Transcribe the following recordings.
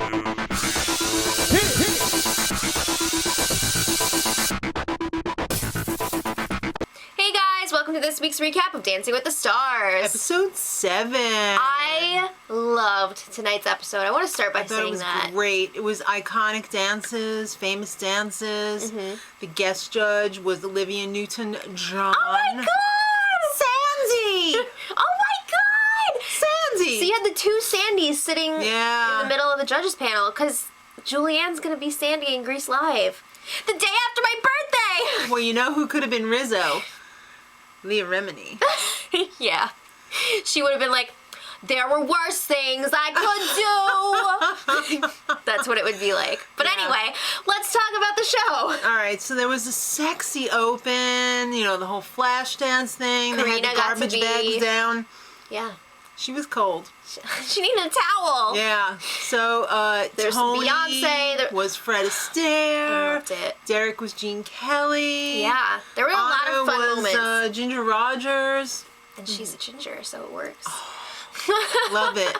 Hey guys, welcome to this week's recap of Dancing with the Stars. Episode 7. I loved tonight's episode. I want to start by saying that. It was great. It was iconic dances, famous dances. The guest judge was Olivia Newton-John. Oh my god! Sandy! Oh my god! Sandy! So you had the two Sandys sitting in the middle of the judges panel because Julianne's going to be Sandy in Grease Live. The day after my birthday! Well, you know who could have been Rizzo? Leah Remini. Yeah. She would have been like, there were worse things I could do. That's what it would be like. But anyway, let's talk about the show. All right, so there was a sexy open, you know, the whole flash dance thing. They had the garbage bags down. Yeah. She was cold. She needed a towel. Yeah. So There's Tony Beyonce. was Fred Astaire. I loved it. Derek was Gene Kelly. Yeah. There were a lot of fun moments. Ginger Rogers. And she's a ginger, so it works. Love it.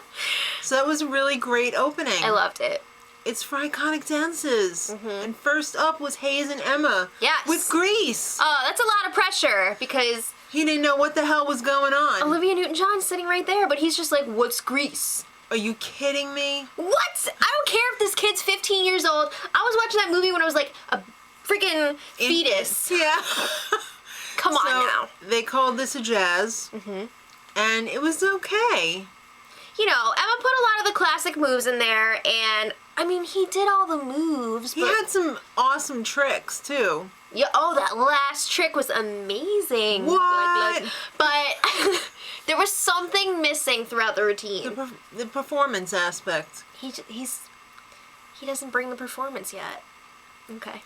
So that was a really great opening. I loved it. It's for iconic dances. And first up was Hayes and Emma. Yes. With Grease. Oh, that's a lot of pressure because He didn't know what the hell was going on. Olivia Newton-John's sitting right there, but he's just like, what's Grease? Are you kidding me? What? I don't care if this kid's 15 years old. I was watching that movie when I was like a freaking fetus. Yeah. Come on now. They called this a jazz. And it was okay. You know, Emma put a lot of the classic moves in there, and I mean, he did all the moves. He but had some awesome tricks, too. Yeah, oh, that last trick was amazing. What? But there was something missing throughout the routine. The performance aspect. He doesn't bring the performance yet. Okay.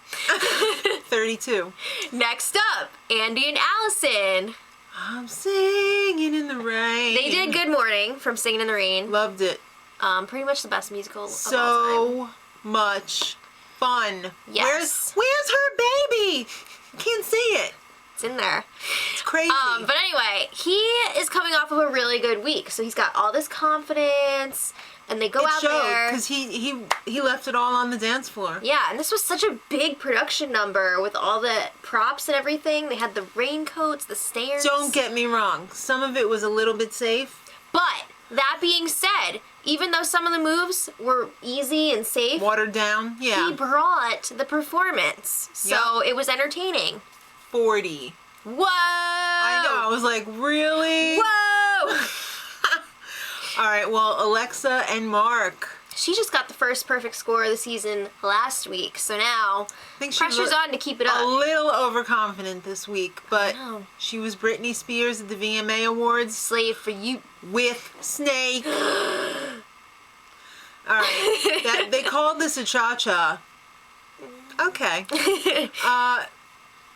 32. Next up, Andy and Allison. I'm singing in the rain. They did Good Morning from Singin' in the Rain. Loved it. Pretty much the best musical of all time. So much fun. Yes. Where's her baby? Can't see it. It's in there. It's crazy. But anyway, he is coming off of a really good week, so he's got all this confidence, and they go out there. Because he left it all on the dance floor. Yeah, and this was such a big production number with all the props and everything. They had the raincoats, the stairs. Don't get me wrong. Some of it was a little bit safe. But that being said, even though some of the moves were easy and safe, watered down, he brought the performance. So it was entertaining. 40. Whoa! I know. I was like, really? Whoa! All right, well, Alexa and Mark. She just got the first perfect score of the season last week, so now pressure's on to keep it up. A little overconfident this week, but she was Britney Spears at the VMA Awards. Slave for you. With Snake. All right, they called this a cha-cha. Okay.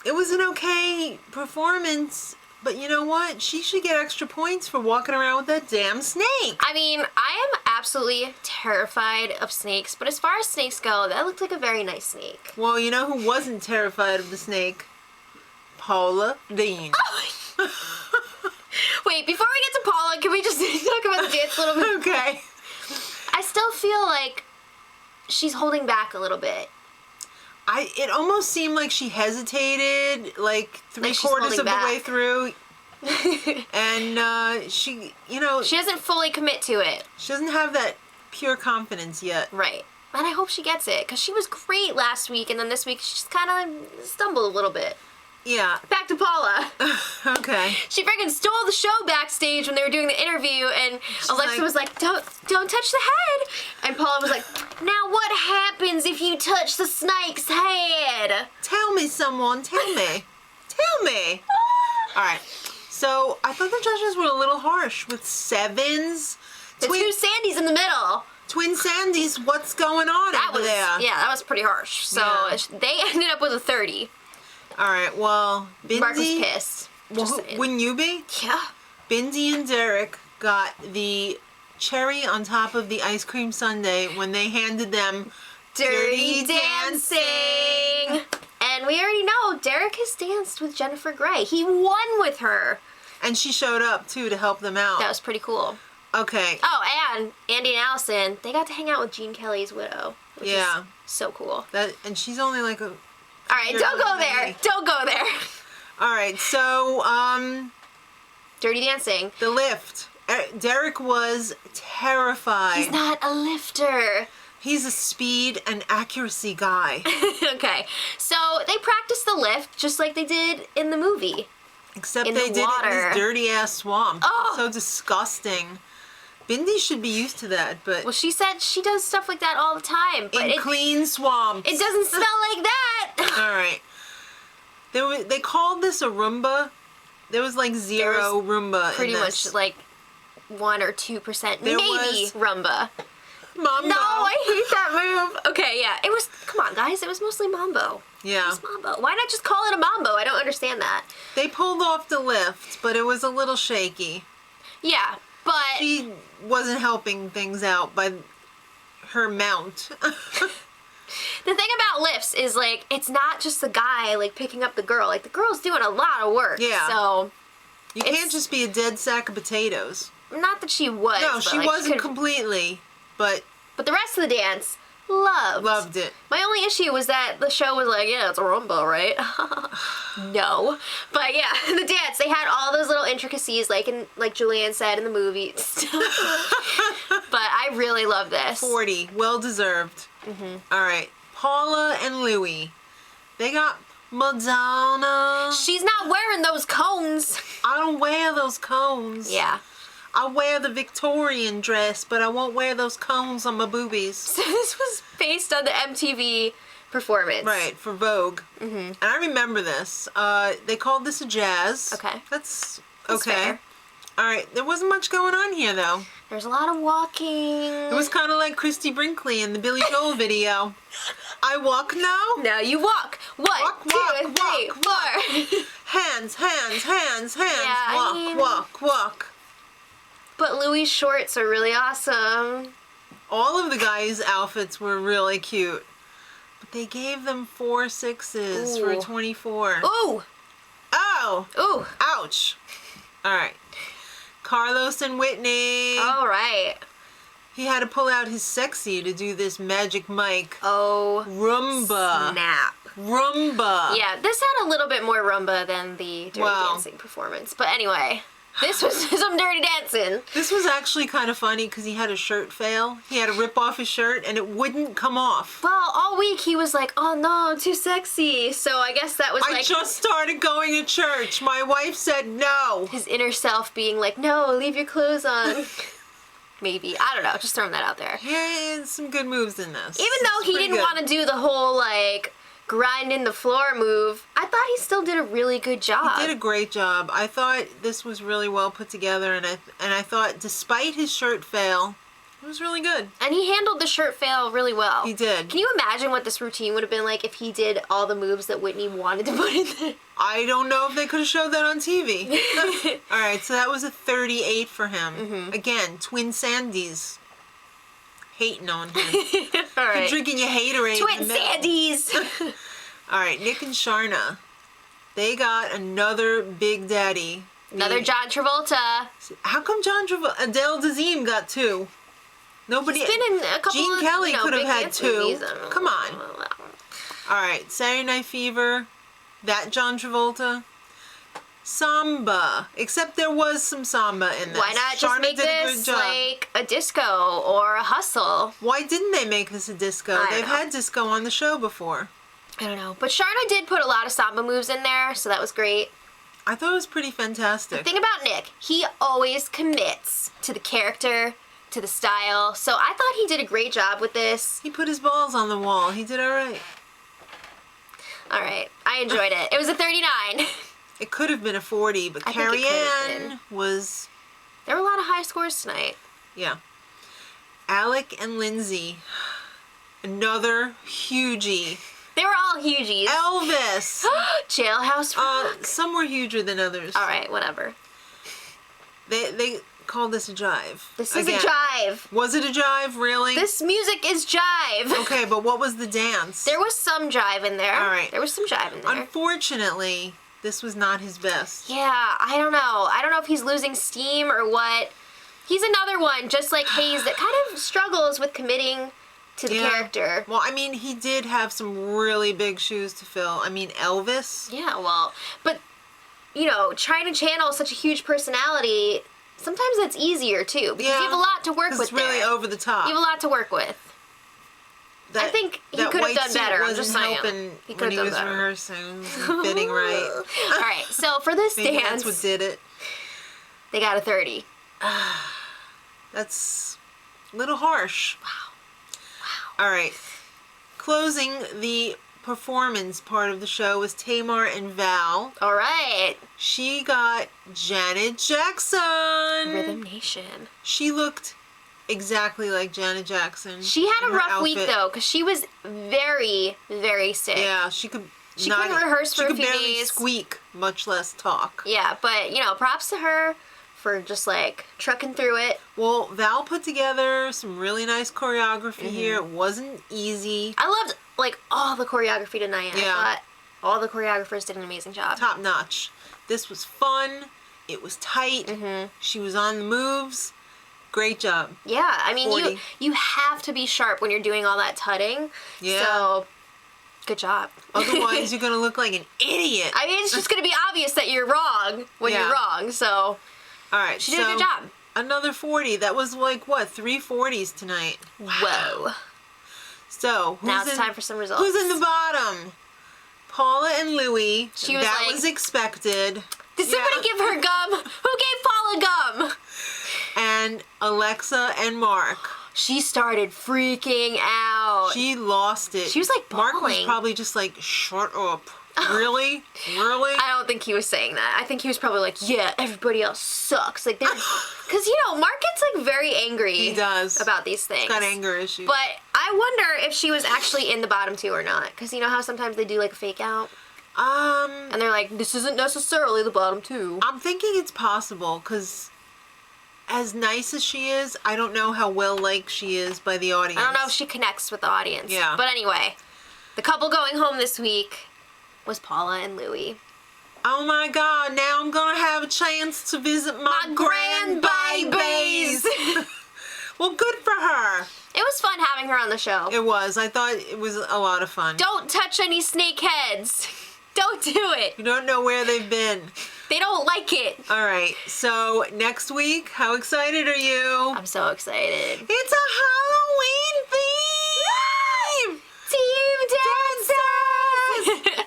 It was an okay performance. But you know what? She should get extra points for walking around with that damn snake. I mean, I am absolutely terrified of snakes, but as far as snakes go, that looked like a very nice snake. Well, you know who wasn't terrified of the snake? Paula Deen. Wait, before we get to Paula, can we just talk about the dance a little bit? Okay. I still feel like she's holding back a little bit. It almost seemed like she hesitated, like three-quarters of the way through. And she, you know... She doesn't fully commit to it. She doesn't have that pure confidence yet. Right. And I hope she gets it, because she was great last week, and then this week she just kind of stumbled a little bit. Yeah. Back to Paula. Okay. She freaking stole the show backstage when they were doing the interview, and Alexa was like, don't touch the head. And Paula was like, now what happens if you touch the snake's head? Tell me, someone. Tell me. Tell me. All right. So I thought the judges were a little harsh with 7s. The two Sandys in the middle. Twin Sandys, what's going on over there? Yeah, that was pretty harsh. So they ended up with a 30. All right, well, Bindi... Mark was pissed. Well, wouldn't you be? Yeah. Bindi and Derek got the cherry on top of the ice cream sundae when they handed them Dirty Dancing. And we already know Derek has danced with Jennifer Grey. He won with her. And she showed up, too, to help them out. That was pretty cool. Okay. Oh, and Andy and Allison, they got to hang out with Gene Kelly's widow. Which is so cool. And she's only like a... All right, don't go there. Don't go there. All right, so, Dirty Dancing. The lift. Derek was terrified. He's not a lifter. He's a speed and accuracy guy. Okay, so they practiced the lift just like they did in the movie. Except in they the did water. it in this dirty-ass swamp. Oh. So disgusting. Bindi should be used to that, but... Well, she said she does stuff like that all the time. But in clean swamps. It doesn't smell like that. All right. They called this a Roomba. There was like zero Roomba in pretty this. much like 1 or 2%. There maybe was- Rumba. Mambo. No, I hate that move. Okay, yeah. It was, come on, guys. It was mostly Mambo. Yeah. It was Mambo. Why not just call it a Mambo? I don't understand that. They pulled off the lift, but it was a little shaky. Yeah, but... She wasn't helping things out by her mount. The thing about lifts is, like, it's not just the guy, like, picking up the girl. Like, the girl's doing a lot of work. Yeah. So... You can't just be a dead sack of potatoes. Not that she was. No, but, she like, wasn't could- completely, but But the rest of the dance, loved it. My only issue was that the show was like, yeah, it's a rumba, right? No. But yeah, the dance, they had all those little intricacies, like Julianne said in the movie. But I really love this. 40, well deserved. All right, Paula and Louie, they got Madonna. She's not wearing those cones. I don't wear those cones. Yeah. I wear the Victorian dress, but I won't wear those cones on my boobies. So this was based on the MTV performance. Right, for Vogue. And I remember this. They called this a jazz. Okay. That's That's okay. fair. All right, there wasn't much going on here, though. There's a lot of walking. It was kind of like Christy Brinkley in the Billy Joel video. I walk now. No, you walk. 1, Walk, 2, walk, 3, walk, 4. Hands, hands, hands, hands. Yeah, walk, I mean- walk, walk. But Louis' shorts are really awesome. All of the guys' outfits were really cute. But they gave them 4 6s for Ooh. 24. Ooh. Oh! Ooh. Ouch. All right. Carlos and Whitney. All right. He had to pull out his sexy to do this Magic Mike. Oh. Rumba. Snap. Rumba. Yeah, this had a little bit more rumba than the Dirty Dancing performance. But anyway, this was some Dirty Dancing. This was actually kind of funny because he had a shirt fail. He had to rip off his shirt and it wouldn't come off. Well, all week he was like, oh no, I'm too sexy. So I guess that was I like just started going to church. My wife said no. his inner self being like, no, leave your clothes on. Maybe. I don't know. Just throwing that out there. Yeah, some good moves in this. Even though he didn't want to do the whole, like, grind in the floor move, I thought he still did a really good job. He did a great job. I thought this was really well put together, and I thought despite his shirt fail, it was really good. And he handled the shirt fail really well. He did. Can you imagine what this routine would have been like if he did all the moves that Whitney wanted to put in there? I don't know if they could have showed that on TV. All right, so that was a 38 for him. Again, Twin Sandys hating on him. All right. You're drinking your haterade. Twin in the middle. Sandys! All right, Nick and Sharna. They got another Big Daddy. Another John Travolta. How come John Travolta, Adele Dazeem got 2? Nobody. He's been in a couple Gene of, Kelly you know, could have big had dance 2. movies. Come on. All right, Saturday Night Fever. That John Travolta. Samba. Except there was some samba in this. Why not just Sharna make did a good this job. like a disco or a hustle? Why didn't they make this a disco? I don't They've know. had disco on the show before. I don't know. But Sharna did put a lot of samba moves in there, so that was great. I thought it was pretty fantastic. The thing about Nick, he always commits to the character, to the style. So I thought he did a great job with this. He put his balls on the wall. He did all right. All right. I enjoyed it. It was a 39. It could have been a 40, but I think it Carrie could have Ann was, There were a lot of high scores tonight. yeah. Alec and Lindsay. Another hugie. They were all hugies. Elvis. Jailhouse Rock. Some were huger than others. All right, whatever. They called this a jive. This is Again. a jive. Was it a jive, really? This music is jive. Okay, but what was the dance? There was some jive in there. All right. There was some jive in there. Unfortunately, this was not his best. Yeah, I don't know. I don't know if he's losing steam or what. He's another one, just like Hayes, that kind of struggles with committing to the character. Well, I mean, he did have some really big shoes to fill. I mean, Elvis. Yeah, well, but, you know, trying to channel such a huge personality, sometimes that's easier, too, because you have a lot to work with. It's really over the top. You have a lot to work with. I think he could have done better. I'm just saying. He could have done better. Rehearsing, fitting right. All right, so for this Maybe dance, that's what did it. They got a 30. That's a little harsh. Wow. All right. Closing the performance part of the show was Tamar and Val. All right. She got Janet Jackson. Rhythm Nation. She looked exactly like Janet Jackson. She had a rough week, though, because she was very, very sick. Yeah, she couldn't rehearse for a few days. She could barely squeak, much less talk. Yeah, but, you know, props to her for just, like, trucking through it. Well, Val put together some really nice choreography here. It wasn't easy. I loved, like, all the choreography tonight. Yeah. I thought all the choreographers did an amazing job. Top notch. This was fun. It was tight. She was on the moves. Great job. Yeah, I mean, you have to be sharp when you're doing all that tutting. Yeah. So, good job. Otherwise, you're going to look like an idiot. I mean, it's just going to be obvious that you're wrong when you're wrong, so... All right, she did a good job. Another 40. That was like, what, 3 40s tonight. Wow. Whoa. So, now it's time for some results. Who's in the bottom? Paula and Louie. That was expected. Did somebody give her gum? Who gave Paula gum? And Alexa and Mark. She started freaking out. She lost it. She was like bawling. Mark was probably just like, shut up. Really? Really? I don't think he was saying that. I think he was probably like, yeah, everybody else sucks. Like, because, you know, Mark gets, like, very angry. He does. About these things. He's got anger issues. But I wonder if she was actually in the bottom 2 or not. Because you know how sometimes they do, like, a fake out? And they're like, this isn't necessarily the bottom 2. I'm thinking it's possible, because as nice as she is, I don't know how well-liked she is by the audience. I don't know if she connects with the audience. Yeah. But anyway, the couple going home this week was Paula and Louie. Oh my God, now I'm gonna have a chance to visit my grandbabies. Well, good for her. It was fun having her on the show. It was. I thought it was a lot of fun. Don't touch any snake heads. Don't do it. You don't know where they've been. They don't like it. All right, so next week, how excited are you? I'm so excited. It's a Halloween theme! Team dancers!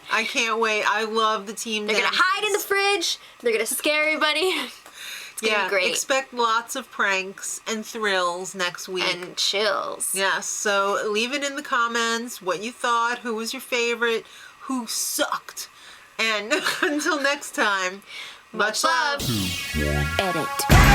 I can't wait. I love the team dancers. They're going to hide in the fridge. They're going to scare everybody. It's going to be great. Expect lots of pranks and thrills next week. And chills. Yes, so leave it in the comments what you thought, who was your favorite, who sucked. And until next time, much love. Edit.